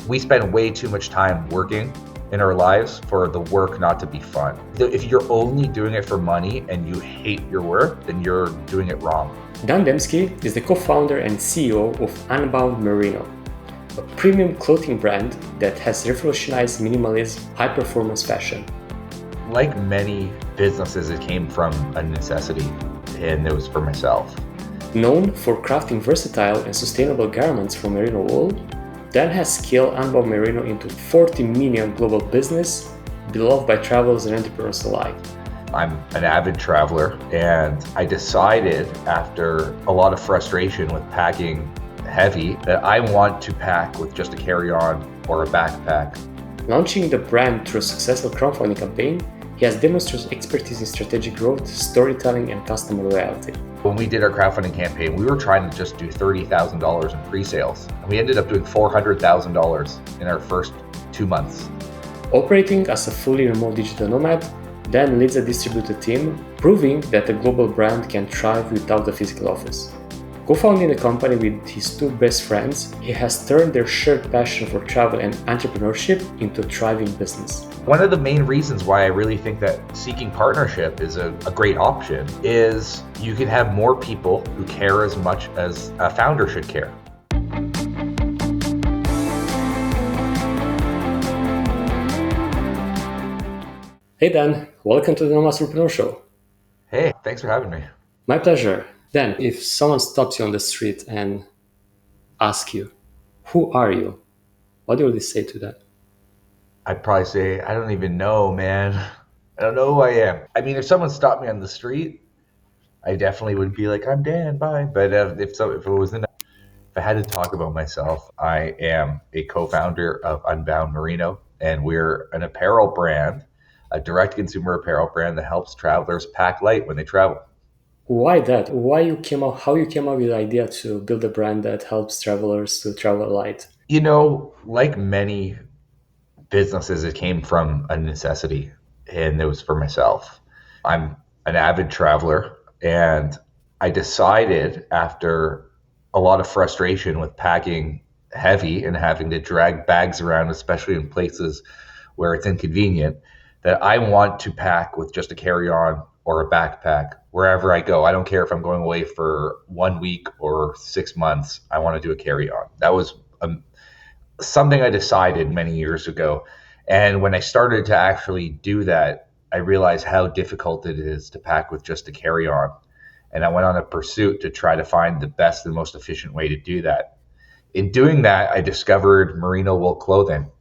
We spend way too much time working in our lives for the work not to be fun. If you're only doing it for money and you hate your work, then you're doing it wrong. Dan Demski is the co-founder and CEO of Unbound Merino, a premium clothing brand that has revolutionized minimalism, high-performance fashion. Like many businesses, it came from a necessity, and it was for myself. Known for crafting versatile and sustainable garments from merino wool, Dan has scaled Unbound Merino into 40 million global business, beloved by travelers and entrepreneurs alike. I'm an avid traveler, and I decided after a lot of frustration with packing heavy that I want to pack with just a carry-on or a backpack. Launching the brand through a successful crowdfunding campaign, he has demonstrated expertise in strategic growth, storytelling, and customer loyalty. When we did our crowdfunding campaign, we were trying to just do $30,000 in pre-sales. And we ended up doing $400,000 in our first 2 months. Operating as a fully remote digital nomad, Dan leads a distributed team, proving that a global brand can thrive without a physical office. Co-founding the company with his two best friends, he has turned their shared passion for travel and entrepreneurship into a thriving business. One of the main reasons why I really think that seeking partnership is a great option is you can have more people who care as much as a founder should care. Hey Dan, welcome to the Nomad Solopreneur Show. Hey, thanks for having me. My pleasure. Dan, if someone stops you on the street and asks you, who are you? What do you say to that? I'd probably say, I don't even know, man. I don't know who I am. I mean, if someone stopped me on the street, I definitely would be like, I'm Dan, bye. But if I had to talk about myself, I am a co-founder of Unbound Merino, and we're an apparel brand, a direct-to-consumer apparel brand that helps travelers pack light when they travel. Why that? How you came up with the idea to build a brand that helps travelers to travel light? You know, like many businesses, it came from a necessity, and it was for myself. I'm an avid traveler, and I decided after a lot of frustration with packing heavy and having to drag bags around, especially in places where it's inconvenient, that I want to pack with just a carry-on or a backpack wherever I go. I don't care if I'm going away for 1 week or 6 months. I want to do a carry-on. That was something I decided many years ago. And when I started to actually do that, I realized how difficult it is to pack with just a carry-on. And I went on a pursuit to try to find the best and most efficient way to do that. In doing that, I discovered merino wool clothing,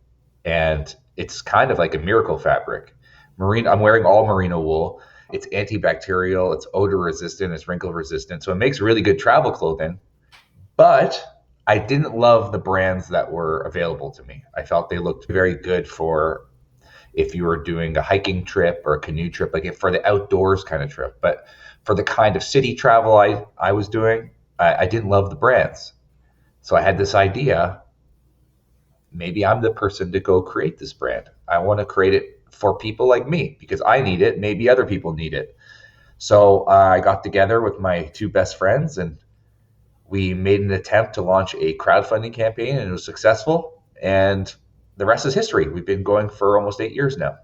and it's kind of like a miracle fabric. I'm wearing all merino wool. It's antibacterial, it's odor resistant, it's wrinkle resistant. So it makes really good travel clothing. But I didn't love the brands that were available to me. I felt they looked very good for if you were doing a hiking trip or a canoe trip, like for the outdoors kind of trip. But for the kind of city travel I was doing, I didn't love the brands. So I had this idea, maybe I'm the person to go create this brand. I want to create it for people like me because I need it. Maybe other people need it. So I got together with my two best friends and we made an attempt to launch a crowdfunding campaign, and it was successful. And the rest is history. We've been going for almost 8 years now.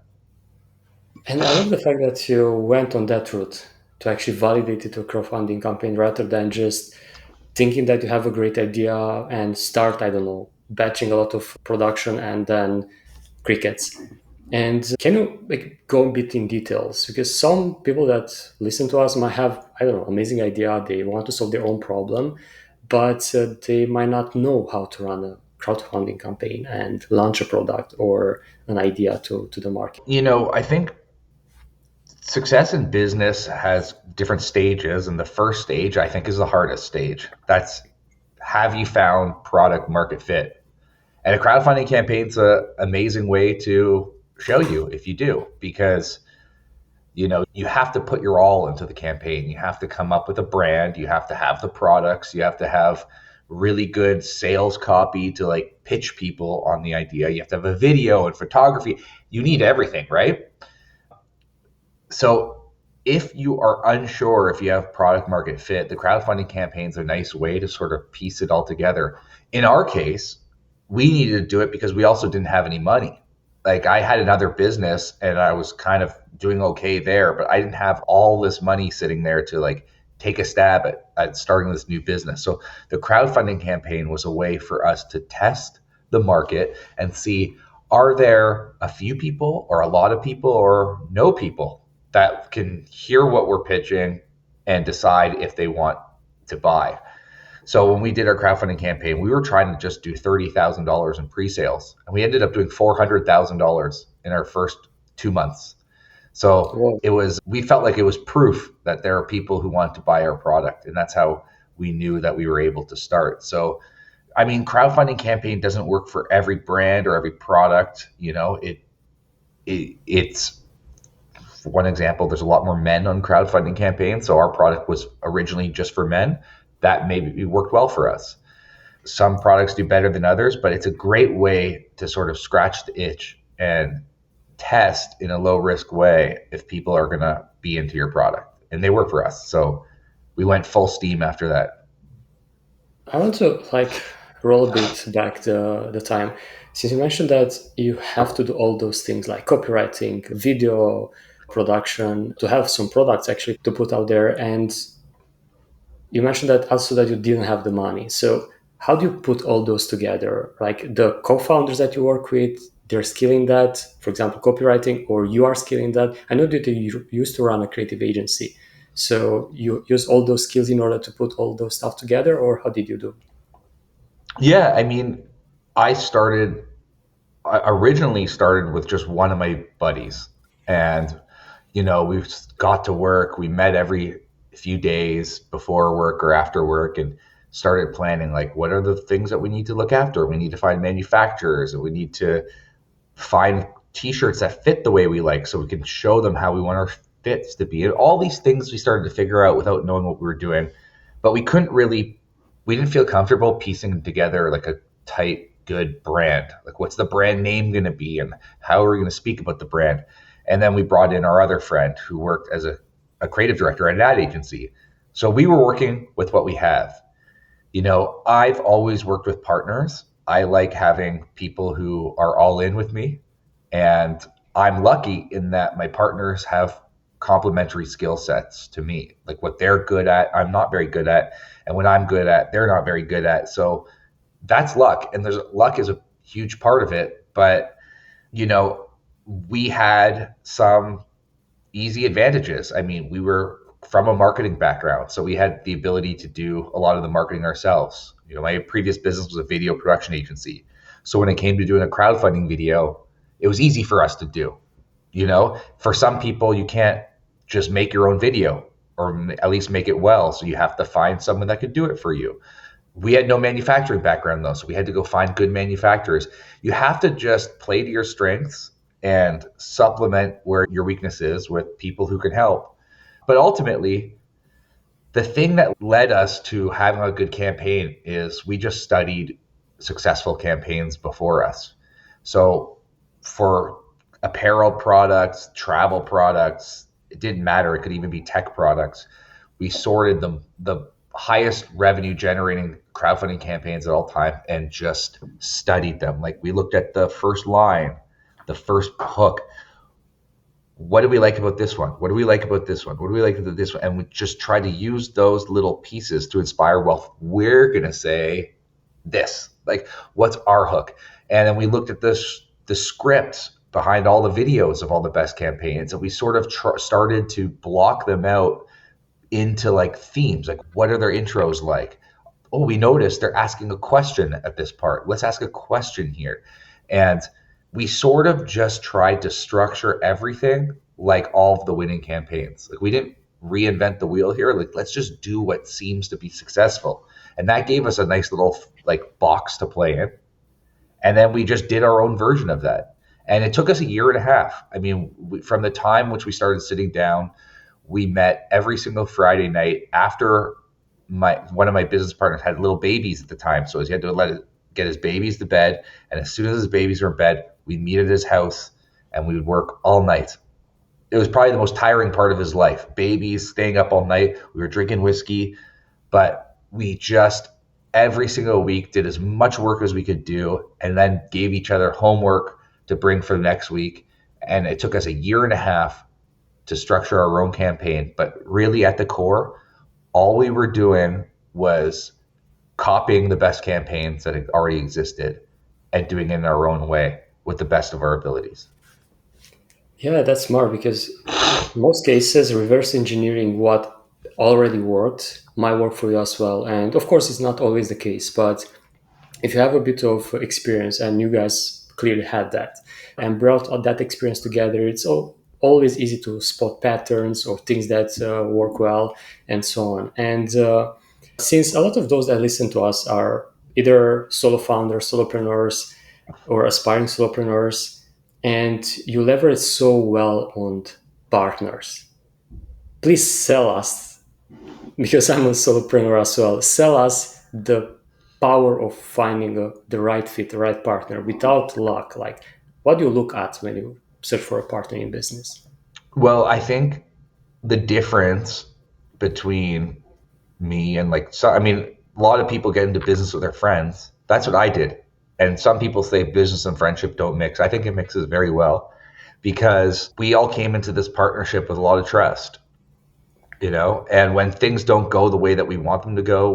And I love the fact that you went on that route to actually validate it to a crowdfunding campaign rather than just thinking that you have a great idea and start, batching a lot of production and then crickets. And can you go a bit in details? Because some people that listen to us might have, amazing idea. They want to solve their own problem, but they might not know how to run a crowdfunding campaign and launch a product or an idea to the market. You know, I think success in business has different stages. And the first stage, I think, is the hardest stage. That's, have you found product market fit? And a crowdfunding campaign is an amazing way to show you if you do, because you have to put your all into the campaign. You have to come up with a brand, you have to have the products, you have to have really good sales copy to pitch people on the idea, you have to have a video and photography. You need everything, right? So if you are unsure if you have product market fit, the crowdfunding campaign is a nice way to sort of piece it all together. In our case, we needed to do it because we also didn't have any money. Like I had another business and I was kind of doing okay there, but I didn't have all this money sitting there to like take a stab at starting this new business. So the crowdfunding campaign was a way for us to test the market and see, are there a few people or a lot of people or no people that can hear what we're pitching and decide if they want to buy. So when we did our crowdfunding campaign, we were trying to just do $30,000 in pre-sales, and we ended up doing $400,000 in our first 2 months. So Wow. we felt like it was proof that there are people who want to buy our product, and that's how we knew that we were able to start. So, I mean, crowdfunding campaign doesn't work for every brand or every product. It's for one example. There's a lot more men on crowdfunding campaigns, so our product was originally just for men. That maybe worked well for us. Some products do better than others, but it's a great way to sort of scratch the itch and test in a low risk way if people are going to be into your product. And they were for us. So we went full steam after that. I want to like roll a bit back the time. Since you mentioned that you have to do all those things like copywriting, video production, to have some products actually to put out there. And you mentioned that also that you didn't have the money. So how do you put all those together? Like the co-founders that you work with, they're skilling that, for example, copywriting, or you are skilling that. I know that you used to run a creative agency. So you use all those skills in order to put all those stuff together, or how did you do? Yeah, I mean, I started I originally started with just one of my buddies, and we got to work. We met every few days before work or after work, and started planning like what are the things that we need to look after. We need to find manufacturers, and we need to find t-shirts that fit the way we like, so we can show them how we want our fits to be. And all these things we started to figure out without knowing what we were doing, but we didn't feel comfortable piecing together like a tight, good brand. Like, what's the brand name going to be, and how are we going to speak about the brand? And then we brought in our other friend who worked as a creative director at an ad agency. So we were working with what we have. I've always worked with partners. I like having people who are all in with me. And I'm lucky in that my partners have complementary skill sets to me. Like what they're good at, I'm not very good at. And what I'm good at, they're not very good at. So that's luck. And luck is a huge part of it. But, you know, we had some easy advantages. I mean, we were from a marketing background, so we had the ability to do a lot of the marketing ourselves. My previous business was a video production agency. So when it came to doing a crowdfunding video, it was easy for us to do. For some people, you can't just make your own video or at least make it well. So you have to find someone that could do it for you. We had no manufacturing background though, so we had to go find good manufacturers. You have to just play to your strengths and supplement where your weakness is with people who can help. But ultimately, the thing that led us to having a good campaign is we just studied successful campaigns before us. So for apparel products, travel products, it didn't matter. It could even be tech products. We sorted the highest revenue generating crowdfunding campaigns at all time and just studied them. Like we looked at the first line, the first hook. What do we like about this one? What do we like about this one? What do we like about this one? And we just try to use those little pieces to inspire, well, we're going to say this. Like, what's our hook? And then we looked at the scripts behind all the videos of all the best campaigns, and we sort of started to block them out into like themes. Like, what are their intros like? Oh, we noticed they're asking a question at this part. Let's ask a question here. And we sort of just tried to structure everything like all of the winning campaigns. Like we didn't reinvent the wheel here. Like let's just do what seems to be successful. And that gave us a nice little like box to play in. And then we just did our own version of that. And it took us a year and a half. I mean, from the time which we started sitting down, we met every single Friday night after one of my business partners had little babies at the time. So he had to get his babies to bed. And as soon as his babies were in bed, we'd meet at his house and we would work all night. It was probably the most tiring part of his life. Babies, staying up all night. We were drinking whiskey, but we just every single week, did as much work as we could do, and then gave each other homework to bring for the next week. And it took us a year and a half to structure our own campaign. But really, at the core, all we were doing was copying the best campaigns that had already existed and doing it in our own way with the best of our abilities. Yeah, that's smart because in most cases, reverse engineering what already worked might work for you as well. And of course, it's not always the case, but if you have a bit of experience and you guys clearly had that and brought all that experience together, it's always easy to spot patterns or things that work well and so on. And since a lot of those that listen to us are either solo founders, solopreneurs, or aspiring solopreneurs, and you leverage so well on partners, please sell us, because I'm a solopreneur as well, sell us the power of finding the right fit, the right partner without luck. Like, what do you look at when you search for a partner in business? Well, I think the difference between me and like, so, I mean, a lot of people get into business with their friends. That's what I did. And some people say business and friendship don't mix. I think it mixes very well because we all came into this partnership with a lot of trust, and when things don't go the way that we want them to go,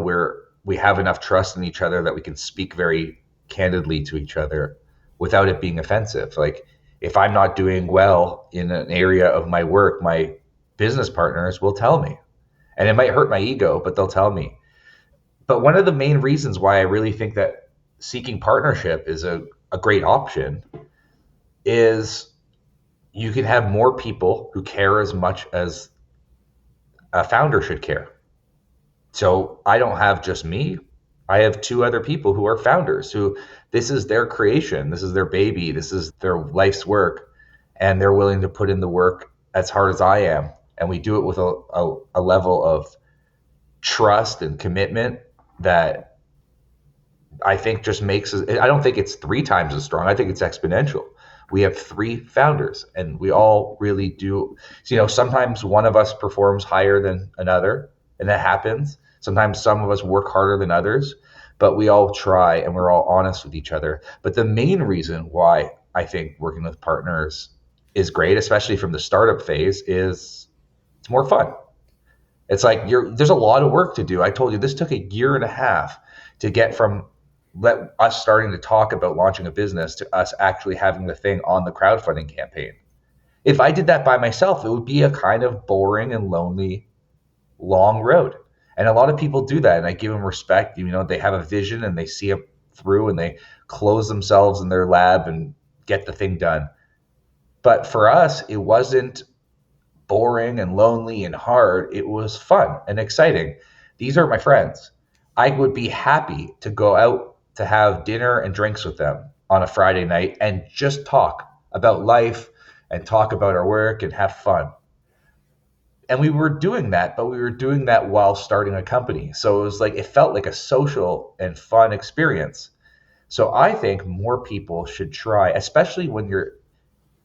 we have enough trust in each other that we can speak very candidly to each other without it being offensive. Like, if I'm not doing well in an area of my work, my business partners will tell me, and it might hurt my ego, but they'll tell me. But one of the main reasons why I really think that seeking partnership is a great option is you can have more people who care as much as a founder should care. So I don't have just me. I have two other people who are founders who this is their creation, this is their baby, this is their life's work, and they're willing to put in the work as hard as I am. And we do it with a level of trust and commitment that I think just makes us, I don't think it's three times as strong. I think it's exponential. We have three founders and we all really do. So, sometimes one of us performs higher than another, and that happens. Sometimes some of us work harder than others, but we all try and we're all honest with each other. But the main reason why I think working with partners is great, especially from the startup phase, is it's more fun. It's like there's a lot of work to do. I told you this took a year and a half to get from us starting to talk about launching a business to us actually having the thing on the crowdfunding campaign. If I did that by myself, it would be a kind of boring and lonely, long road. And a lot of people do that, and I give them respect. They have a vision and they see it through, and they close themselves in their lab and get the thing done. But for us, it wasn't boring and lonely and hard. It was fun and exciting. These are my friends. I would be happy to go out to have dinner and drinks with them on a Friday night and just talk about life and talk about our work and have fun. And we were doing that, but we were doing that while starting a company. So it felt like a social and fun experience. So I think more people should try, especially when you're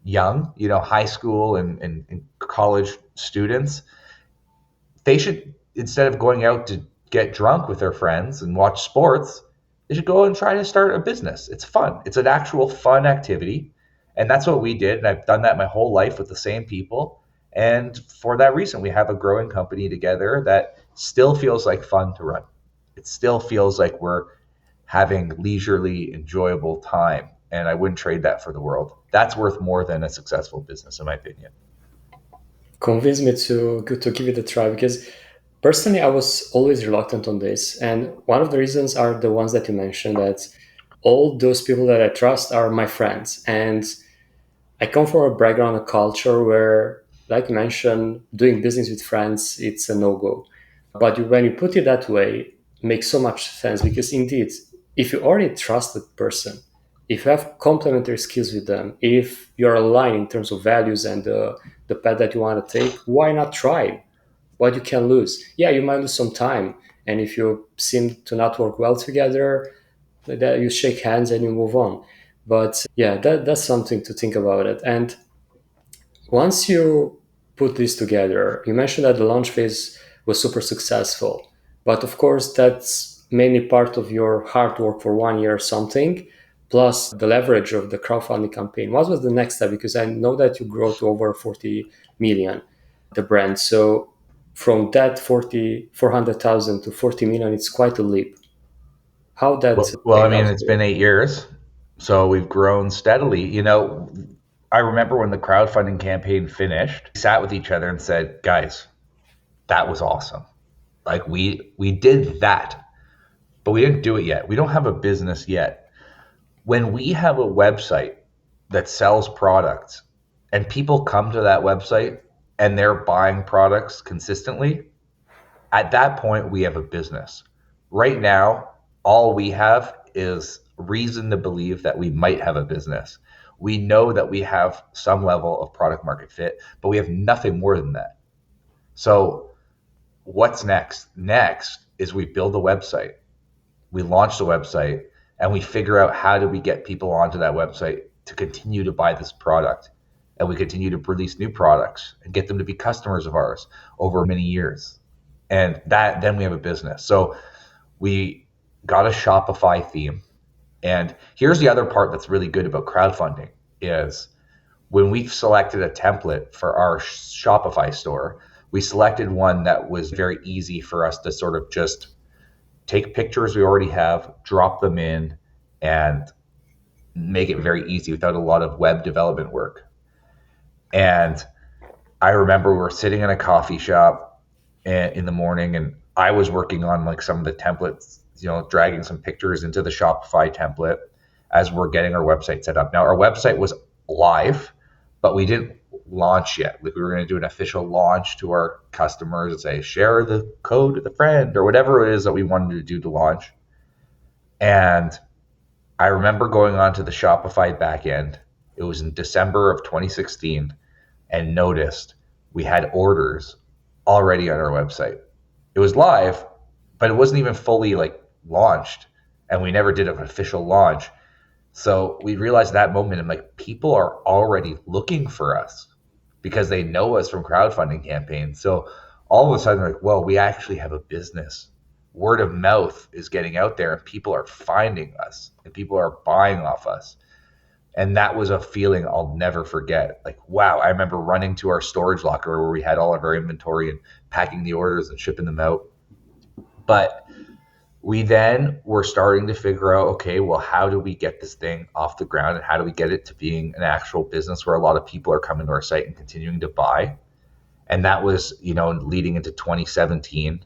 young, high school and college students. They should, instead of going out to get drunk with their friends and watch sports, they should go and try to start a business. It's fun. It's an actual fun activity. And that's what we did. And I've done that my whole life with the same people. And for that reason, we have a growing company together that still feels like fun to run. It still feels like we're having leisurely, enjoyable time. And I wouldn't trade that for the world. That's worth more than a successful business, in my opinion. Convince me to give it a try, because personally I was always reluctant on this, and one of the reasons are the ones that you mentioned, that all those people that I trust are my friends, and I come from a background, a culture where, like you mentioned, doing business with friends, it's a no-go. But when you put it that way, it makes so much sense, because indeed, if you already trust the person, if you have complementary skills with them, if you're aligned in terms of values and the path that you want to take, why not try? What you can lose? Yeah, you might lose some time. And if you seem to not work well together, that you shake hands and you move on. But yeah, that's something to think about it. And once you put this together, you mentioned that the launch phase was super successful. But of course, that's mainly part of your hard work for 1 year or something, plus the leverage of the crowdfunding campaign. What was the next step? Because I know that you grow to over 40 million, the brand. So from that 400,000 to 40 million, it's quite a leap. How that Well, I paid mean, out it's for you? been 8 years, so we've grown steadily. I remember when the crowdfunding campaign finished, we sat with each other and said, "Guys, that was awesome. Like we did that, but we didn't do it yet. We don't have a business yet. When we have a website that sells products and people come to that website and they're buying products consistently, at that point we have a business. Right now, all we have is reason to believe that we might have a business. We know that we have some level of product market fit, but we have nothing more than that. So what's next? Next is we build a website, we launch the website, and we figure out how do we get people onto that website to continue to buy this product. And we continue to release new products and get them to be customers of ours over many years. And that then we have a business. So we got a Shopify theme. And here's the other part that's really good about crowdfunding is when we selected a template for our Shopify store, we selected one that was very easy for us to sort of just take pictures we already have, drop them in, and make it very easy without a lot of web development work. And I remember we were sitting in a coffee shop in the morning, and I was working on like some of the templates, dragging some pictures into the Shopify template as we're getting our website set up. Now, our website was live, but we didn't launch yet. Like we were going to do an official launch to our customers and say, share the code with a friend or whatever it is that we wanted to do to launch. And I remember going onto the Shopify backend. It was in December of 2016 and noticed we had orders already on our website. It was live, but it wasn't even fully like launched, and we never did an official launch. So we realized that moment, I'm like, people are already looking for us because they know us from crowdfunding campaigns. So all of a sudden, like, well, we actually have a business. Word of mouth is getting out there, and people are finding us, and people are buying off us. And that was a feeling I'll never forget. Like, wow, I remember running to our storage locker where we had all of our inventory and packing the orders and shipping them out. But we then were starting to figure out, okay, well, how do we get this thing off the ground and how do we get it to being an actual business where a lot of people are coming to our site and continuing to buy? And that was, leading into 2017.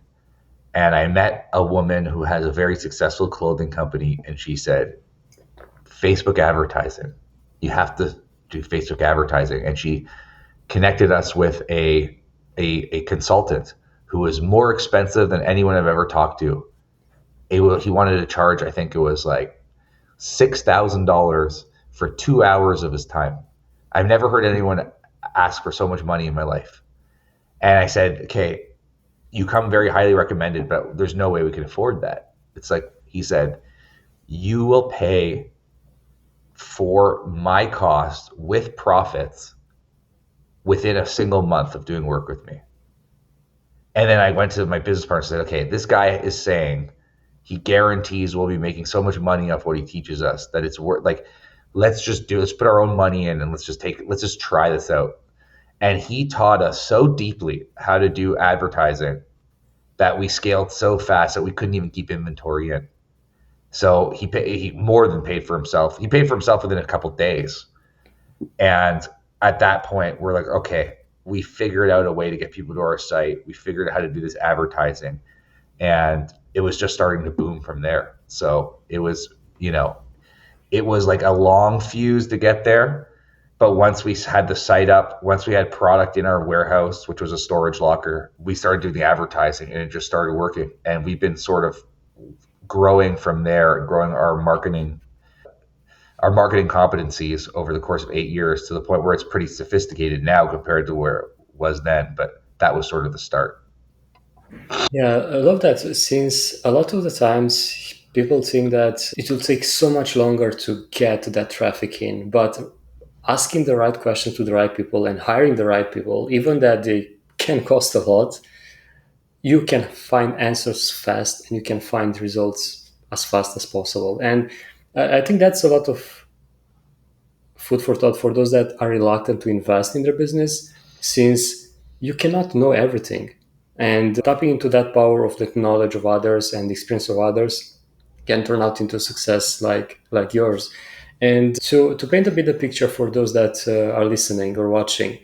And I met a woman who has a very successful clothing company, and she said, Facebook advertising. You have to do Facebook advertising. And she connected us with a consultant who was more expensive than anyone I've ever talked to. He wanted to charge, I think it was like $6,000 for 2 hours of his time. I've never heard anyone ask for so much money in my life. And I said, okay, you come very highly recommended, but there's no way we can afford that. It's like, he said, you will pay for my cost with profits within a single month of doing work with me. And then I went to my business partner and said, okay, this guy is saying he guarantees we'll be making so much money off what he teaches us that it's worth, like, let's put our own money in and let's just try this out. And he taught us so deeply how to do advertising that we scaled so fast that we couldn't even keep inventory in. So he more than paid for himself. He paid for himself within a couple of days. And at that point, we're like, okay, we figured out a way to get people to our site. We figured out how to do this advertising. And it was just starting to boom from there. So it was like a long fuse to get there. But once we had the site up, once we had product in our warehouse, which was a storage locker, we started doing the advertising and it just started working. And we've been sort of growing from there and growing our marketing competencies over the course of 8 years to the point where it's pretty sophisticated now compared to where it was then. But that was sort of the start. Yeah, I love that since a lot of the times people think that it will take so much longer to get that traffic in, but asking the right question to the right people and hiring the right people, even that they can cost a lot, you can find answers fast and you can find results as fast as possible. And I think that's a lot of food for thought for those that are reluctant to invest in their business, since you cannot know everything. And tapping into that power of the knowledge of others and the experience of others can turn out into success like yours. And to paint a bit of picture for those that are listening or watching,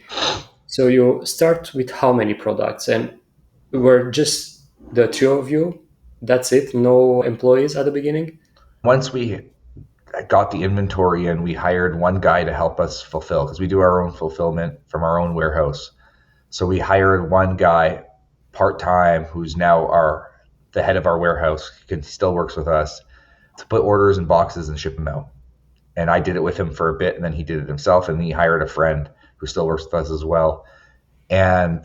so you start with how many products? And were just the two of you? That's it? No employees at the beginning? Once we got the inventory and we hired one guy to help us fulfill because we do our own fulfillment from our own warehouse. So we hired one guy part time who's now the head of our warehouse. He still works with us to put orders in boxes and ship them out. And I did it with him for a bit, and then he did it himself, and he hired a friend who still works with us as well. And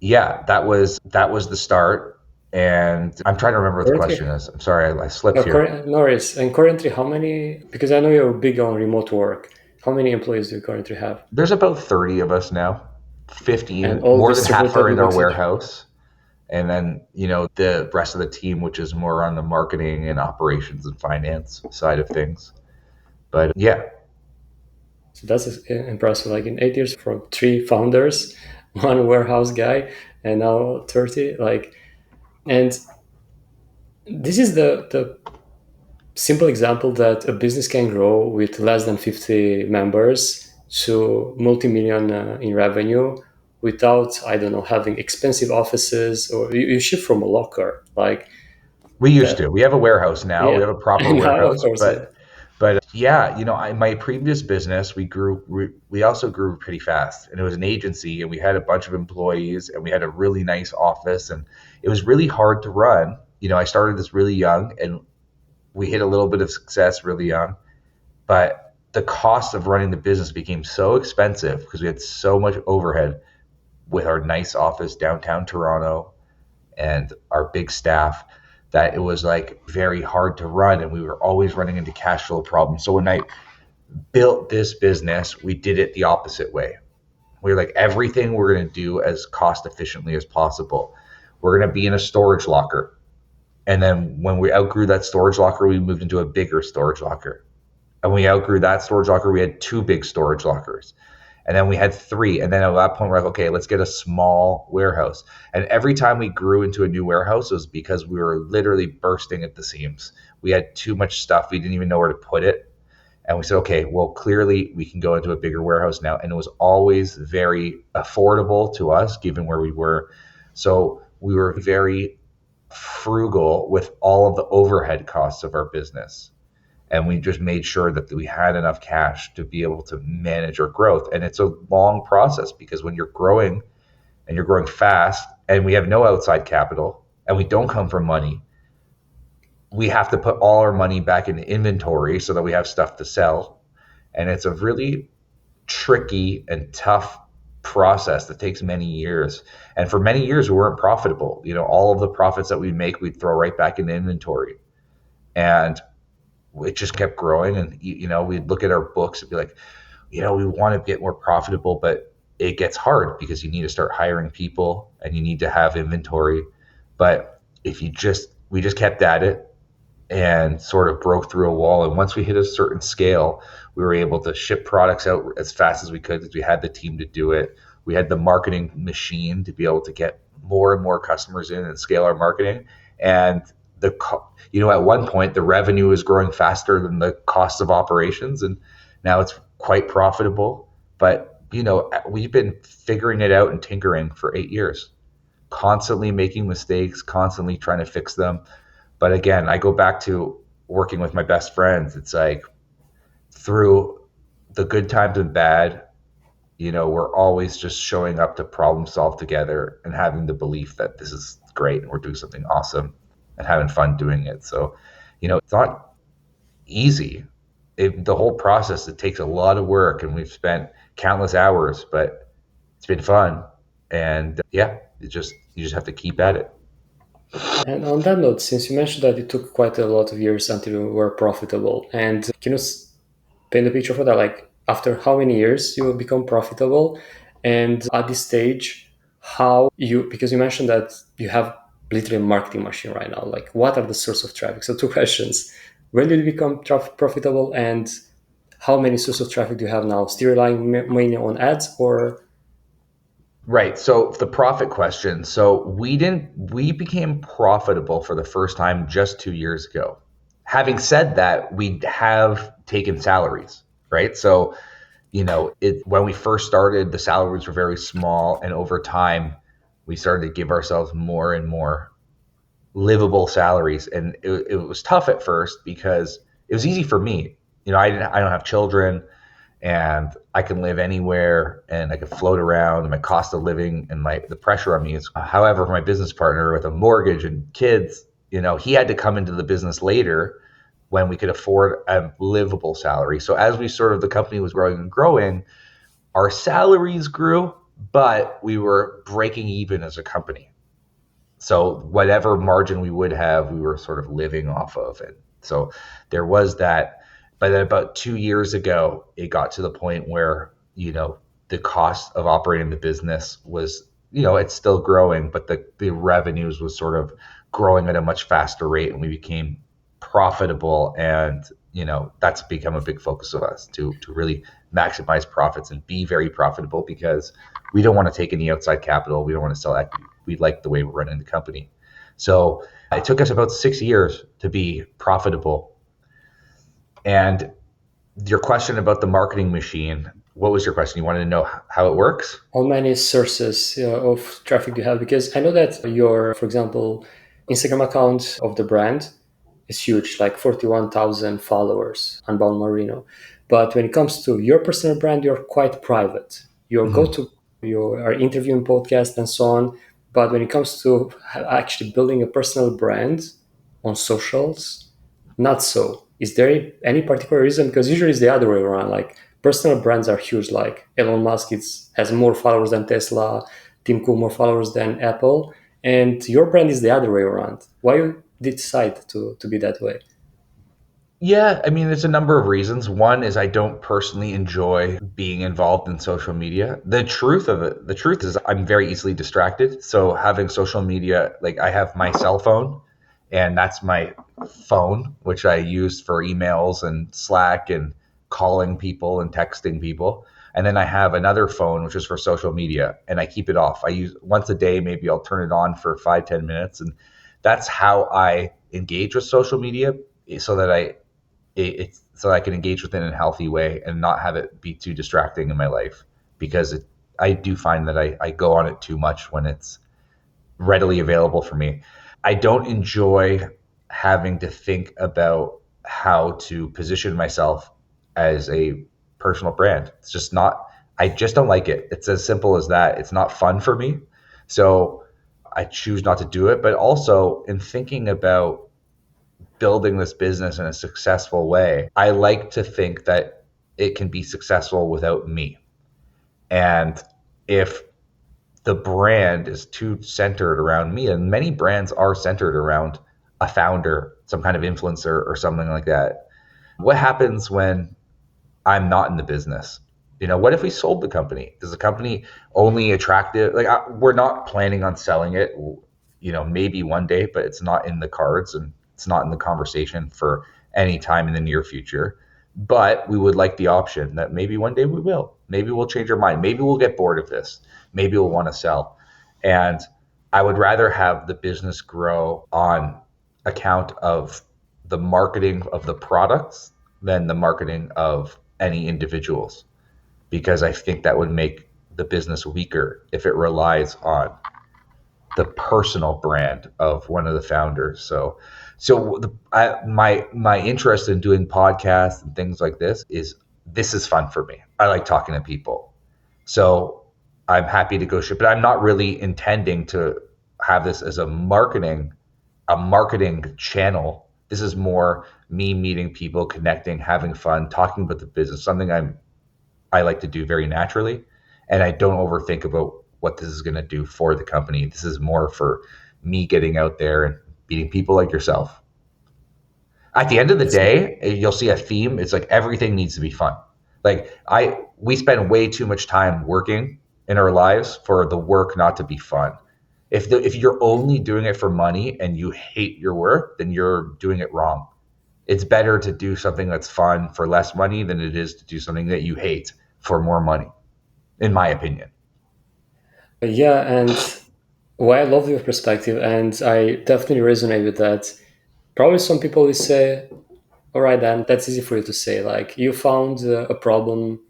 yeah, that was the start. And I'm trying to remember what the question Currently, is. I'm sorry, I slipped here. no worries. And currently, how many? Because I know you're big on remote work. How many employees do you currently have? There's about 30 of us now. And 15, all more than half distributed are in our with warehouse. And then, the rest of the team, which is more on the marketing and operations and finance side of things. But yeah, so that's impressive. Like in 8 years, from three founders, one warehouse guy, and now 30. Like, and this is the simple example that a business can grow with less than 50 members to multi-million in revenue without, I don't know, having expensive offices, or you ship from a locker like we used that. to. We have a warehouse now. We Yeah. have a proper And now, of warehouse, course, yeah. but yeah, my previous business, we also grew pretty fast, and it was an agency, and we had a bunch of employees, and we had a really nice office, and it was really hard to run. I started this really young, and we hit a little bit of success really young, but the cost of running the business became so expensive because we had so much overhead with our nice office downtown Toronto and our big staff that it was like very hard to run, and we were always running into cash flow problems. So when I built this business, we did it the opposite way. We were like, everything we're going to do as cost efficiently as possible. We're going to be in a storage locker. And then when we outgrew that storage locker, we moved into a bigger storage locker. And we outgrew that storage locker. We had two big storage lockers. And then we had three. And then at that point, we're like, okay, let's get a small warehouse. And every time we grew into a new warehouse, it was because we were literally bursting at the seams. We had too much stuff. We didn't even know where to put it. And we said, okay, well, clearly we can go into a bigger warehouse now. And it was always very affordable to us, given where we were. So we were very frugal with all of the overhead costs of our business. And we just made sure that we had enough cash to be able to manage our growth. And it's a long process because when you're growing and you're growing fast and we have no outside capital and we don't come from money, we have to put all our money back in inventory so that we have stuff to sell. And it's a really tricky and tough process that takes many years. And for many years, we weren't profitable. All of the profits that we make, we'd throw right back into inventory. And it just kept growing. And, we'd look at our books and be like, we want to get more profitable, but it gets hard because you need to start hiring people and you need to have inventory. But we just kept at it and sort of broke through a wall. And once we hit a certain scale, we were able to ship products out as fast as we could because we had the team to do it. We had the marketing machine to be able to get more and more customers in and scale our marketing. And at one point, the revenue was growing faster than the cost of operations, and now it's quite profitable. But we've been figuring it out and tinkering for 8 years, constantly making mistakes, constantly trying to fix them. But again, I go back to working with my best friends. It's like through the good times and bad, we're always just showing up to problem solve together and having the belief that this is great and we're doing something awesome and having fun doing it. So, it's not easy. The whole process, it takes a lot of work and we've spent countless hours, but it's been fun. And yeah, you just have to keep at it. And on that note, since you mentioned that it took quite a lot of years until you were profitable, and can you paint a picture for that? Like after how many years you will become profitable? And at this stage, how you, because you mentioned that you have literally a marketing machine right now, like what are the source of traffic? So two questions: when did you become profitable, and how many sources of traffic do you have now? Still relying mainly on ads, or Right. So the profit question. So we became profitable for the first time just 2 years ago. Having said that, we have taken salaries, right? So, when we first started, the salaries were very small. And over time, we started to give ourselves more and more livable salaries. And it was tough at first because it was easy for me. I don't have children and I can live anywhere and I can float around. And my cost of living and the pressure on me is, however, for my business partner with a mortgage and kids, he had to come into the business later when we could afford a livable salary. So as the company was growing and growing, our salaries grew, but we were breaking even as a company. So whatever margin we would have, we were sort of living off of it. So there was that. But then about 2 years ago, it got to the point where, the cost of operating the business was, it's still growing, but the revenues was sort of growing at a much faster rate and we became profitable. And, that's become a big focus of us to really maximize profits and be very profitable because we don't want to take any outside capital. We don't want to sell equity. We like the way we're running the company. So it took us about 6 years to be profitable. And your question about the marketing machine, what was your question? You wanted to know how it works? how many sources of traffic do you have? Because I know that your, for example, Instagram account of the brand is huge, like 41,000 followers, Unbound Merino. But when it comes to your personal brand, you're quite private. You go Mhm. to, you are interviewing podcasts and so on. But when it comes to actually building a personal brand on socials, not so. Is there any particular reason? Because usually it's the other way around. Like personal brands are huge. Like Elon Musk has more followers than Tesla, Tim Cook more followers than Apple, and your brand is the other way around. Why you decide to be that way? Yeah, I mean, there's a number of reasons. One is I don't personally enjoy being involved in social media. The truth is I'm very easily distracted. So having social media, like I have my cell phone and that's my phone, which I use for emails and Slack and calling people and texting people. And then I have another phone, which is for social media, and I keep it off. I use once a day, maybe I'll turn it on for 5, 10 minutes. And that's how I engage with social media so that it's so I can engage with it in a healthy way and not have it be too distracting in my life because I do find that I go on it too much when it's readily available for me. I don't enjoy having to think about how to position myself as a personal brand. It's just not, I just don't like it. It's as simple as that. It's not fun for me. So I choose not to do it. But also in thinking about building this business in a successful way, I like to think that it can be successful without me. And if the brand is too centered around me, and many brands are centered around a founder, some kind of influencer or something like that, what happens when I'm not in the business? What if we sold the company? Is the company only attractive? Like, we're not planning on selling it, maybe one day, but it's not in the cards and it's not in the conversation for any time in the near future. But we would like the option that maybe one day we will. Maybe we'll change our mind. Maybe we'll get bored of this. Maybe we'll want to sell. And I would rather have the business grow on account of the marketing of the products than the marketing of any individuals, because I think that would make the business weaker if it relies on the personal brand of one of the founders. My interest in doing podcasts and things like this is fun for me. I like talking to people, so I'm happy to go shit. But I'm not really intending to have this as a marketing channel. This is more me meeting people, connecting, having fun, talking about the business. Something I like to do very naturally, and I don't overthink about what this is going to do for the company. This is more for me getting out there and meeting people like yourself. At the end of the That's day, you'll see a theme. It's like everything needs to be fun. Like we spend way too much time working in our lives for the work not to be fun. If you're only doing it for money and you hate your work, then you're doing it wrong. It's better to do something that's fun for less money than it is to do something that you hate for more money, in my opinion. Yeah, and why I love your perspective, and I definitely resonate with that. Probably some people will say, all right, then that's easy for you to say. Like you found a problem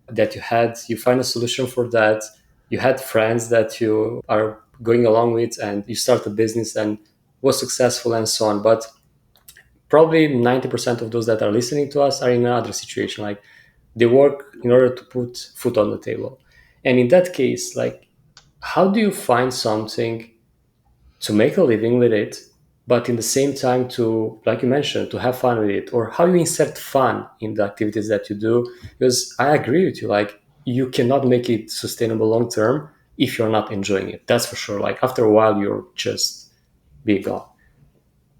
that you had, you find a solution for that. You had friends that you are going along with, and you start a business and was successful and so on. But probably 90% of those that are listening to us are in another situation. Like they work in order to put food on the table. And in that case, like, how do you find something to make a living with it, but in the same time to, like you mentioned, to have fun with it, or how you insert fun in the activities that you do? Because I agree with you, like you cannot make it sustainable long term if you're not enjoying it. That's for sure. Like after a while, you're just be gone.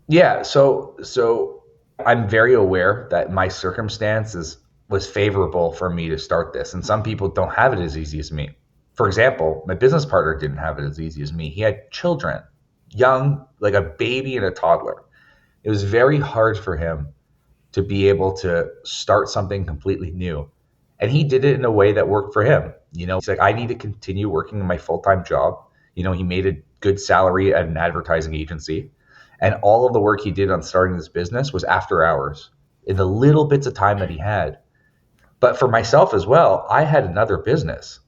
Yeah, so I'm very aware that my circumstances was favorable for me to start this, and some people don't have it as easy as me. For example, my business partner didn't have it as easy as me. He had children, young, like a baby and a toddler. It was very hard for him to be able to start something completely new. And he did it in a way that worked for him. He's like, I need to continue working in my full time job. He made a good salary at an advertising agency. And all of the work he did on starting this business was after hours in the little bits of time that he had. But for myself as well, I had another business.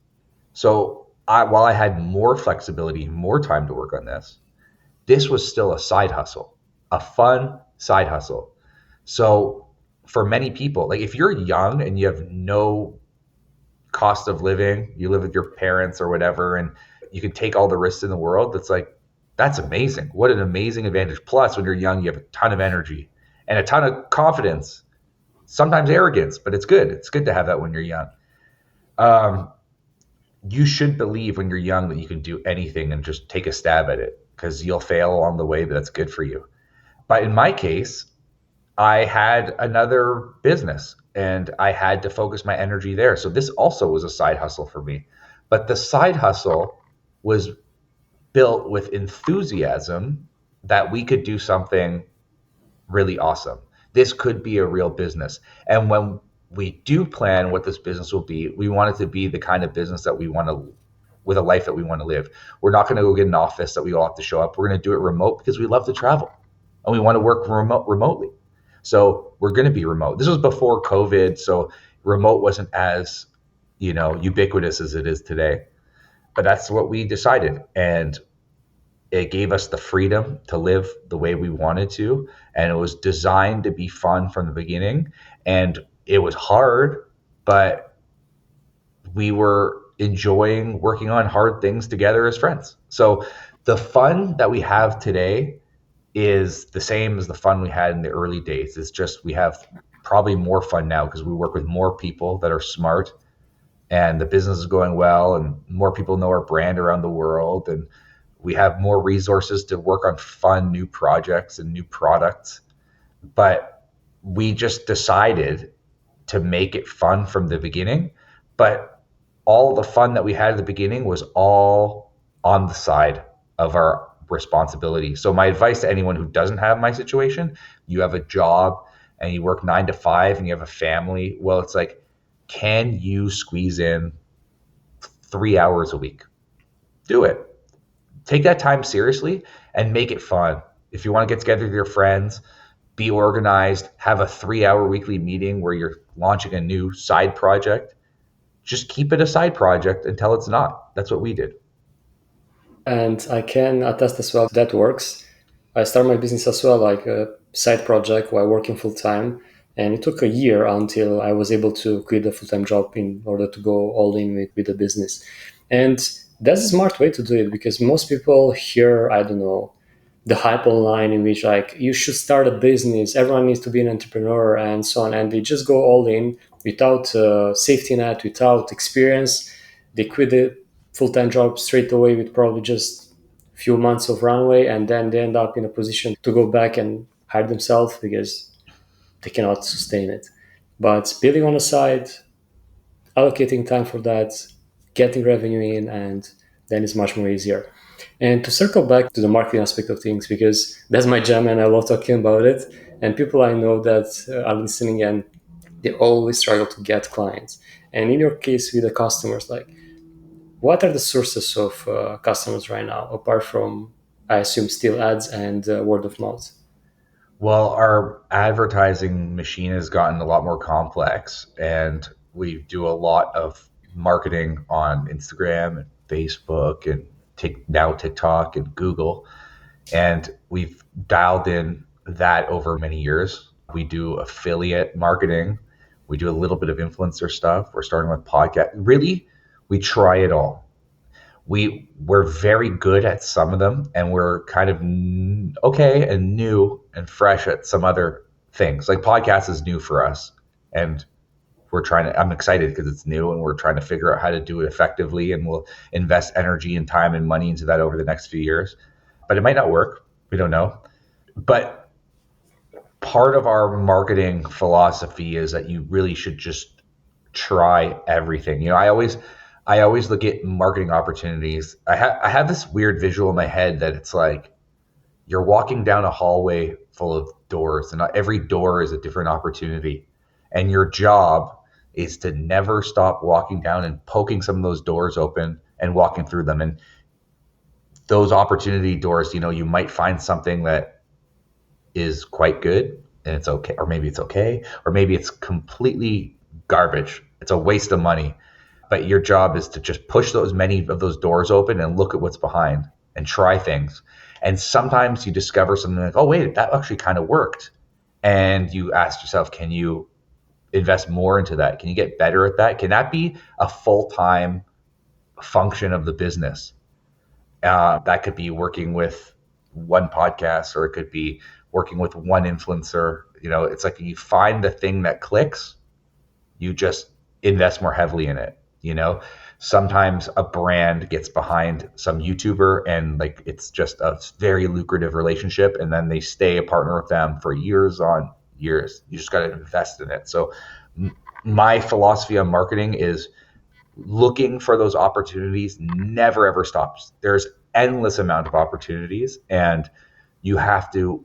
So while I had more flexibility, more time to work on this was still a side hustle, a fun side hustle. So for many people, like if you're young and you have no cost of living, you live with your parents or whatever, and you can take all the risks in the world, that's amazing. What an amazing advantage. Plus, when you're young, you have a ton of energy and a ton of confidence, sometimes arrogance, but it's good. It's good to have that when you're young. Um, you should believe when you're young that you can do anything and just take a stab at it because you'll fail along the way, but that's good for you. But in my case, I had another business and I had to focus my energy there. So this also was a side hustle for me. But the side hustle was built with enthusiasm that we could do something really awesome. This could be a real business. And when we do plan what this business will be, we want it to be the kind of business that we want to, with a life that we want to live. We're not going to go get an office that we all have to show up. We're going to do it remote because we love to travel and we want to work remotely. So we're going to be remote. This was before COVID, so remote wasn't as, ubiquitous as it is today. But that's what we decided, and it gave us the freedom to live the way we wanted to, and it was designed to be fun from the beginning. And it was hard, but we were enjoying working on hard things together as friends. So the fun that we have today is the same as the fun we had in the early days. It's just we have probably more fun now because we work with more people that are smart and the business is going well and more people know our brand around the world, and we have more resources to work on fun new projects and new products. But we just decided to make it fun from the beginning. But all the fun that we had at the beginning was all on the side of our responsibility. So my advice to anyone who doesn't have my situation, you have a job and you work 9 to 5 and you have a family. Well, it's like, can you squeeze in 3 hours a week? Do it. Take that time seriously and make it fun. If you want to get together with your friends, be organized, have a 3 hour weekly meeting where you're launching a new side project. Just keep it a side project until it's not. That's what we did. And I can attest as well that works. I started my business as well, like a side project while working full time. And it took a year until I was able to quit the full time job in order to go all in with the business. And that's a smart way to do it because most people hear, I don't know, the hype online in which like you should start a business, everyone needs to be an entrepreneur and so on. And they just go all in without a safety net, without experience. They quit the full-time job straight away with probably just a few months of runway, and then they end up in a position to go back and hire themselves because they cannot sustain it. But building on the side, allocating time for that, getting revenue in, and then it's much more easier. And to circle back to the marketing aspect of things, because that's my jam and I love talking about it. And people I know that are listening and they always struggle to get clients. And in your case with the customers, like what are the sources of customers right now, apart from, I assume, still ads and word of mouth? Well, our advertising machine has gotten a lot more complex, and we do a lot of marketing on Instagram and Facebook and now TikTok and Google. And we've dialed in that over many years. We do affiliate marketing. We do a little bit of influencer stuff. We're starting with podcast. Really, we try it all. We're very good at some of them, and we're kind of okay and new and fresh at some other things. Like podcast is new for us, and I'm excited because it's new, and we're trying to figure out how to do it effectively, and we'll invest energy and time and money into that over the next few years. But it might not work. We don't know. But part of our marketing philosophy is that you really should just try everything. I always look at marketing opportunities. I have this weird visual in my head that it's like you're walking down a hallway full of doors, and every door is a different opportunity. And your job is to never stop walking down and poking some of those doors open and walking through them. And those opportunity doors, you might find something that is quite good and it's okay, or maybe it's completely garbage. It's a waste of money. But your job is to just push those many of those doors open and look at what's behind and try things. And sometimes you discover something like, oh wait, that actually kind of worked. And you ask yourself, can you invest more into that? Can you get better at that? Can that be a full-time function of the business? That could be working with one podcast, or it could be working with one influencer. It's like you find the thing that clicks, you just invest more heavily in it. Sometimes a brand gets behind some YouTuber and like it's just a very lucrative relationship, and then they stay a partner with them for years on years. You just got to invest in it. So my philosophy on marketing is looking for those opportunities never ever stops. There's endless amount of opportunities, and you have to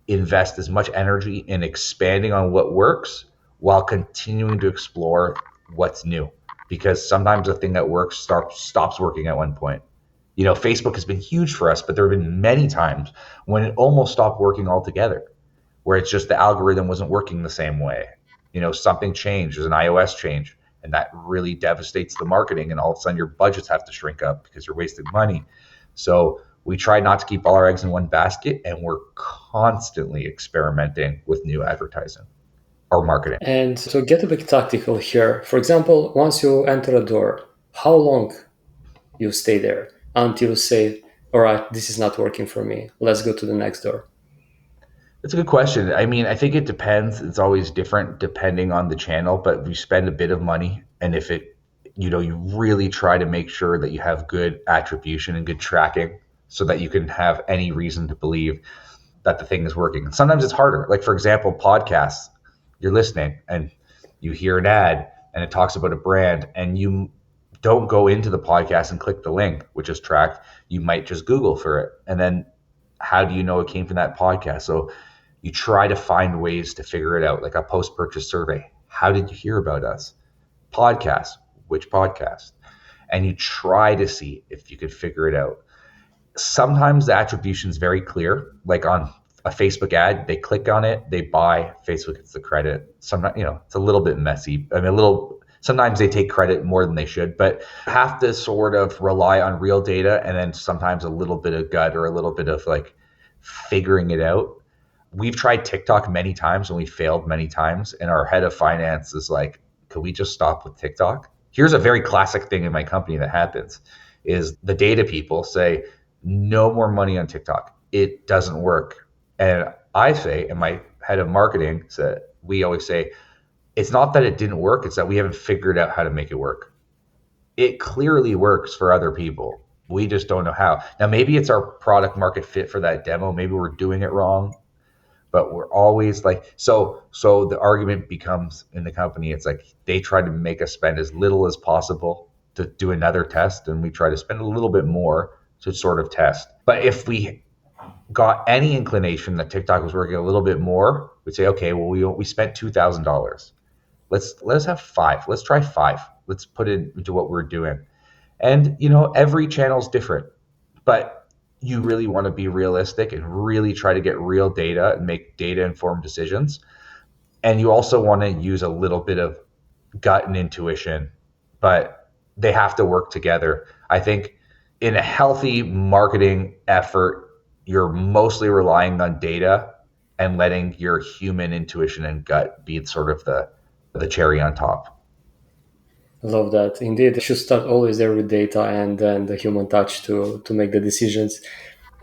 invest as much energy in expanding on what works while continuing to explore what's new, because sometimes the thing that works stops working at one point. Facebook has been huge for us, but there have been many times when it almost stopped working altogether, where it's just the algorithm wasn't working the same way. Something changed. There's an iOS change, and that really devastates the marketing, and all of a sudden your budgets have to shrink up because you're wasting money. So we try not to keep all our eggs in one basket, and we're constantly experimenting with new advertising or marketing. And so get a bit tactical here. For example, once you enter a door, how long you stay there until you say, all right, this is not working for me. Let's go to the next door. That's a good question. I mean, I think it depends. It's always different depending on the channel, but we spend a bit of money. And if you really try to make sure that you have good attribution and good tracking so that you can have any reason to believe that the thing is working. And sometimes it's harder. Like, for example, podcasts, you're listening and you hear an ad and it talks about a brand, and you don't go into the podcast and click the link, which is tracked. You might just Google for it. And then how do you know it came from that podcast? So you try to find ways to figure it out, like a post-purchase survey. How did you hear about us? Podcast, which podcast? And you try to see if you could figure it out. Sometimes the attribution is very clear, like on a Facebook ad, they click on it, they buy, Facebook gets the credit. Sometimes, it's a little bit messy. Sometimes they take credit more than they should, but have to sort of rely on real data, and then sometimes a little bit of gut or a little bit of like figuring it out. We've tried TikTok many times and we failed many times. And our head of finance is like, could we just stop with TikTok? Here's a very classic thing in my company that happens is the data people say, no more money on TikTok. It doesn't work. And I say, and my head of marketing said, we always say, it's not that it didn't work. It's that we haven't figured out how to make it work. It clearly works for other people. We just don't know how. Now, maybe it's our product market fit for that demo. Maybe we're doing it wrong. But we're always like, so the argument becomes in the company, it's like they try to make us spend as little as possible to do another test, and we try to spend a little bit more to sort of test. But if we got any inclination that TikTok was working a little bit more, we'd say, okay, well, we spent $2,000. Let's have five. Let's try five. Let's put it into what we're doing. And every channel is different, but you really want to be realistic and really try to get real data and make data informed decisions. And you also want to use a little bit of gut and intuition, but they have to work together. I think in a healthy marketing effort, you're mostly relying on data and letting your human intuition and gut be sort of the cherry on top. I love that. Indeed, you should start always there with data and then the human touch to make the decisions.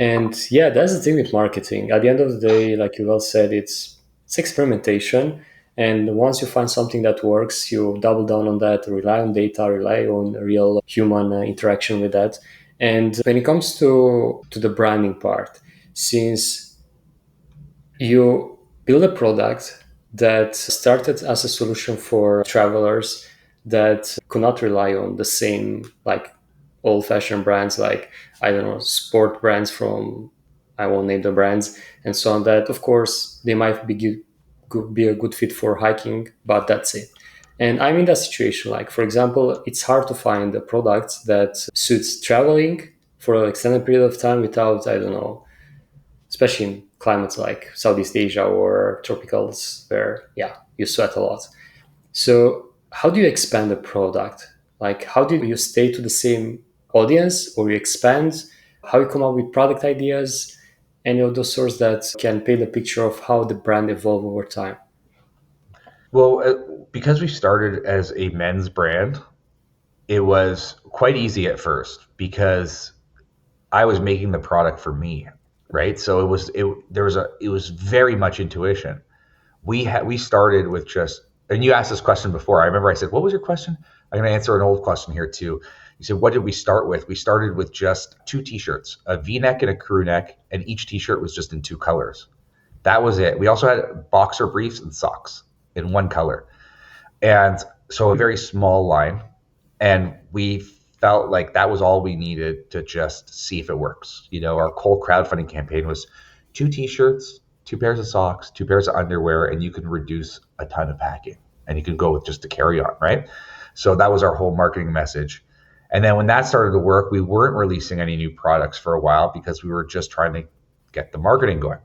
And yeah, that's the thing with marketing. At the end of the day, like you well said, it's experimentation. And once you find something that works, you double down on that, rely on data, rely on real human interaction with that. And when it comes to the branding part, since you build a product that started as a solution for travelers that could not rely on the same like old-fashioned brands, like I don't know, sport brands from, I won't name the brands, and so on, that of course they might could be a good fit for hiking, but that's it. And I'm in that situation. Like, for example, it's hard to find a product that suits traveling for an extended period of time without, I don't know, especially in climates like Southeast Asia or tropicals where, yeah, you sweat a lot. So how do you expand the product? Like, how do you stay to the same audience or you expand? How you come up with product ideas? Any of those sorts that can paint a picture of how the brand evolve over time? Well, because we started as a men's brand, it was quite easy at first because I was making the product for me, right? So it was very much intuition. We started with just, and you asked this question before. I remember I said, "What was your question?" I'm going to answer an old question here too. You said, "What did we start with?" We started with just two t-shirts, a V-neck and a crew neck, and each t-shirt was just in two colors. That was it. We also had boxer briefs and socks in one color. And so a very small line. And we felt like that was all we needed to just see if it works. Our whole crowdfunding campaign was two t-shirts, two pairs of socks, two pairs of underwear, and you can reduce a ton of packing and you can go with just a carry-on, right? So that was our whole marketing message. And then when that started to work, we weren't releasing any new products for a while because we were just trying to get the marketing going.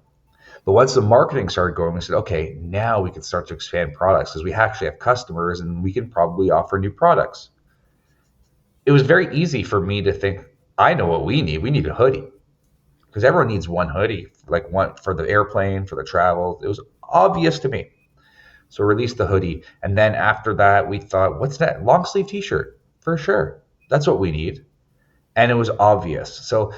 But once the marketing started going, we said, okay, now we can start to expand products because we actually have customers and we can probably offer new products. It was very easy for me to think, I know what we need. We need a hoodie because everyone needs one hoodie, like one for the airplane, for the travel. It was obvious to me. So released the hoodie. And then after that, we thought, what's that? Long sleeve t-shirt for sure. That's what we need. And it was obvious. So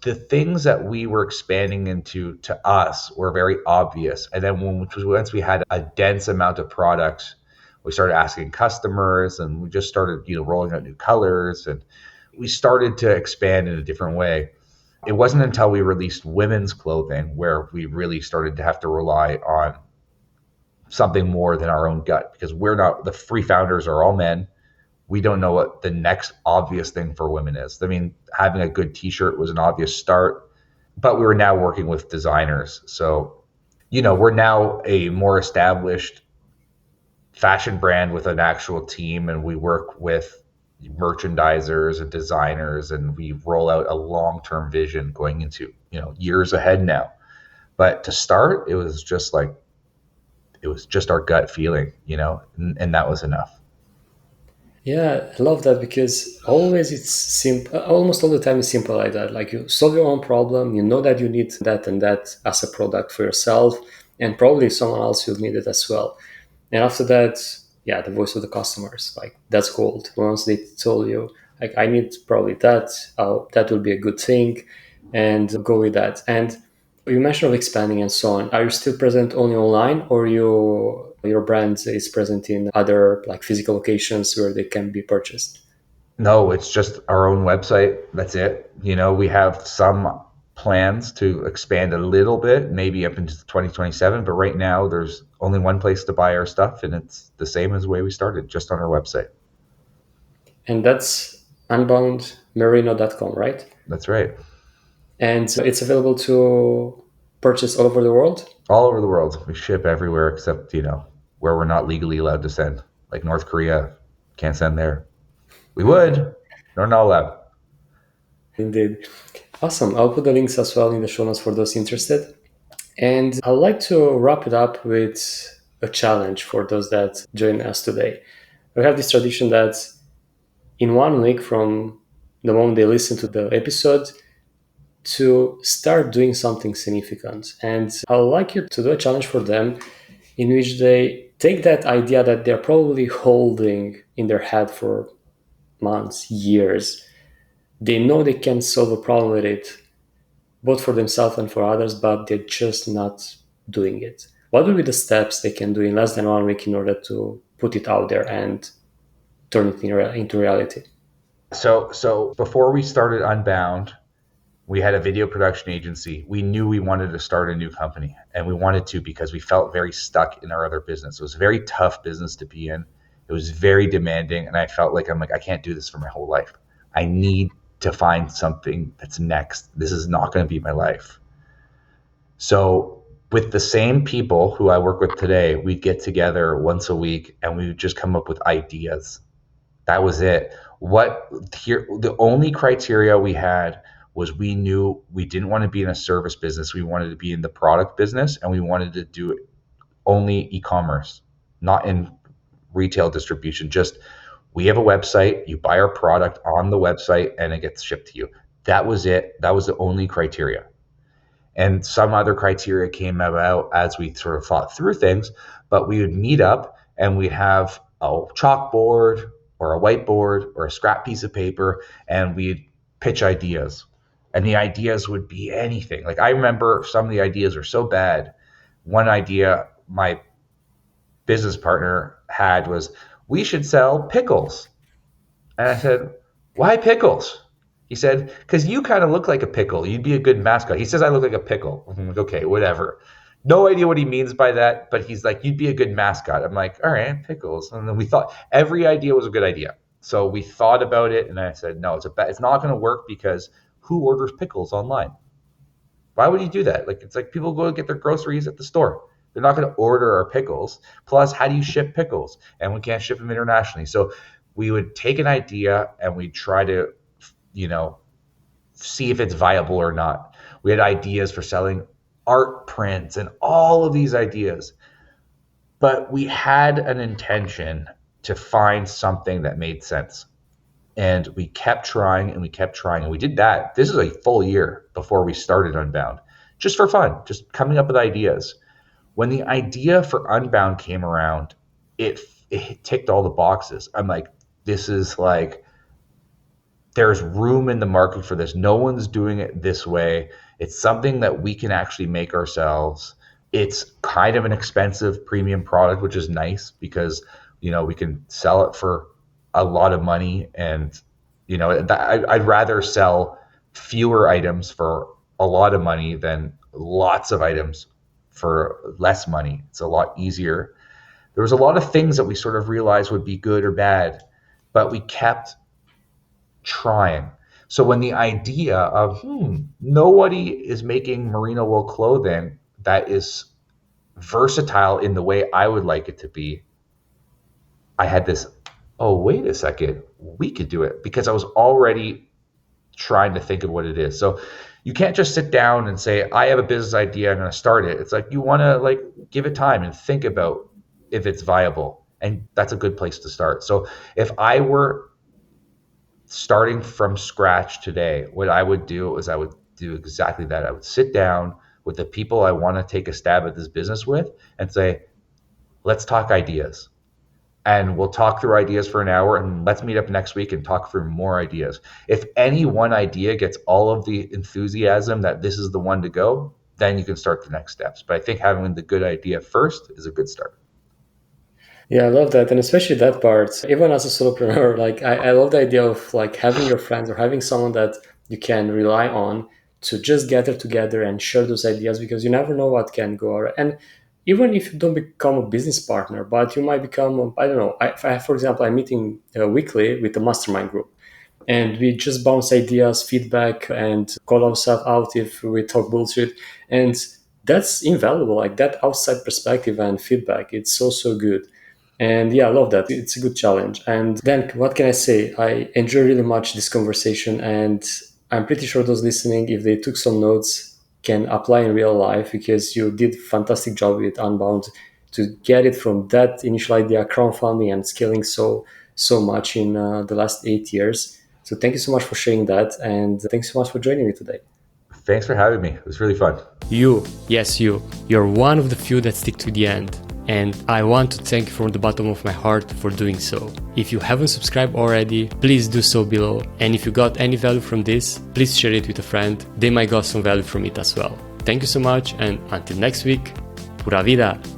the things that we were expanding into to us were very obvious. And then once we had a dense amount of products, we started asking customers and we just started, rolling out new colors and we started to expand in a different way. It wasn't until we released women's clothing where we really started to have to rely on something more than our own gut because the three founders are all men. We don't know what the next obvious thing for women is. I mean, having a good t-shirt was an obvious start, but we were now working with designers. So, we're now a more established fashion brand with an actual team and we work with merchandisers and designers and we roll out a long-term vision going into, years ahead now. But to start, it was just our gut feeling, and that was enough. Yeah, I love that because always it's simple, almost all the time it's simple like that. Like you solve your own problem, you know that you need that and that as a product for yourself, and probably someone else will need it as well. And after that, yeah, the voice of the customers, like that's gold. Once they told you, like, I need probably that, that will be a good thing, and go with that. And you mentioned of expanding and so on. Are you still present only online, or your brand is present in other like physical locations where they can be purchased? No, it's just our own website. That's it. We have some plans to expand a little bit, maybe up into 2027, but right now there's only one place to buy our stuff and it's the same as the way we started, just on our website. And that's unboundmerino.com, right? That's right. And it's available to purchase all over the world. All over the world. We ship everywhere except, where we're not legally allowed to send. Like North Korea, can't send there. We would. They're not allowed. Indeed. Awesome. I'll put the links as well in the show notes for those interested. And I'd like to wrap it up with a challenge for those that join us today. We have this tradition that in 1 week from the moment they listen to the episode, to start doing something significant. And I'd like you to do a challenge for them in which they take that idea that they're probably holding in their head for months, years. They know they can solve a problem with it, both for themselves and for others, but they're just not doing it. What would be the steps they can do in less than 1 week in order to put it out there and turn it into reality? So before we started Unbound, we had a video production agency. We knew we wanted to start a new company, and we wanted to because we felt very stuck in our other business. It was a very tough business to be in. It was very demanding, and I felt like I can't do this for my whole life. I need to find something that's next. This is not going to be my life. So with the same people who I work with today, we'd get together once a week and we would just come up with ideas. That was it. The only criteria we had was we knew we didn't want to be in a service business. We wanted to be in the product business, and we wanted to do only e-commerce, not in retail distribution. Just we have a website, you buy our product on the website and it gets shipped to you. That was it. That was the only criteria. And some other criteria came about as we sort of thought through things, but we would meet up and we'd have a chalkboard or a whiteboard or a scrap piece of paper, and we'd pitch ideas. And the ideas would be anything. Like I remember some of the ideas were so bad. One idea my business partner had was we should sell pickles. And I said, why pickles? He said, because you kind of look like a pickle. You'd be a good mascot. He says, I look like a pickle. I'm like, okay, whatever. No idea what he means by that, but he's like, you'd be a good mascot. I'm like, all right, pickles. And then we thought every idea was a good idea. So we thought about it, and I said, no, it's not going to work because who orders pickles online? Why would you do that? Like, it's like people go get their groceries at the store. They're not going to order our pickles. Plus, how do you ship pickles? And we can't ship them internationally. So we would take an idea and we'd try to, you know, see if it's viable or not. We had ideas for selling art prints and all of these ideas. But we had an intention to find something that made sense. And we kept trying and we kept trying. And we did that. This is a full year before we started Unbound, just for fun, just coming up with ideas. When the idea for Unbound came around, it ticked all the boxes. I'm like, this is like, there's room in the market for this. No one's doing it this way. It's something that we can actually make ourselves. It's kind of an expensive premium product, which is nice because, we can sell it for a lot of money. And, I'd rather sell fewer items for a lot of money than lots of items for less money. It's a lot easier. There was a lot of things that we sort of realized would be good or bad, but we kept trying. So when the idea of, nobody is making merino wool clothing that is versatile in the way I would like it to be, I had this, oh, wait a second, we could do it because I was already trying to think of what it is. So you can't just sit down and say, I have a business idea, I'm going to start it. It's like you want to give it time and think about if it's viable. And that's a good place to start. So if I were starting from scratch today, what I would do is I would do exactly that. I would sit down with the people I want to take a stab at this business with and say, let's talk ideas. And we'll talk through ideas for an hour and let's meet up next week and talk through more ideas. If any one idea gets all of the enthusiasm that this is the one to go, then you can start the next steps. But I think having the good idea first is a good start. Yeah, I love that. And especially that part, even as a solopreneur, I love the idea of having your friends or having someone that you can rely on to just gather together and share those ideas because you never know what can go. And even if you don't become a business partner, but you might become, I don't know, for example, I'm meeting weekly with a mastermind group, and we just bounce ideas, feedback, and call ourselves out if we talk bullshit. And that's invaluable. Like that outside perspective and feedback, it's so, so good. And yeah, I love that. It's a good challenge. And then what can I say? I enjoy really much this conversation, and I'm pretty sure those listening, if they took some notes, can apply in real life, because you did a fantastic job with Unbound to get it from that initial idea, crowdfunding, and scaling so much in the last 8 years. So thank you so much for sharing that, and thanks so much for joining me today. Thanks for having me. It was really fun. Yes, you're one of the few that stick to the end. And I want to thank you from the bottom of my heart for doing so. If you haven't subscribed already, please do so below. And if you got any value from this, please share it with a friend. They might got some value from it as well. Thank you so much, and until next week, pura vida!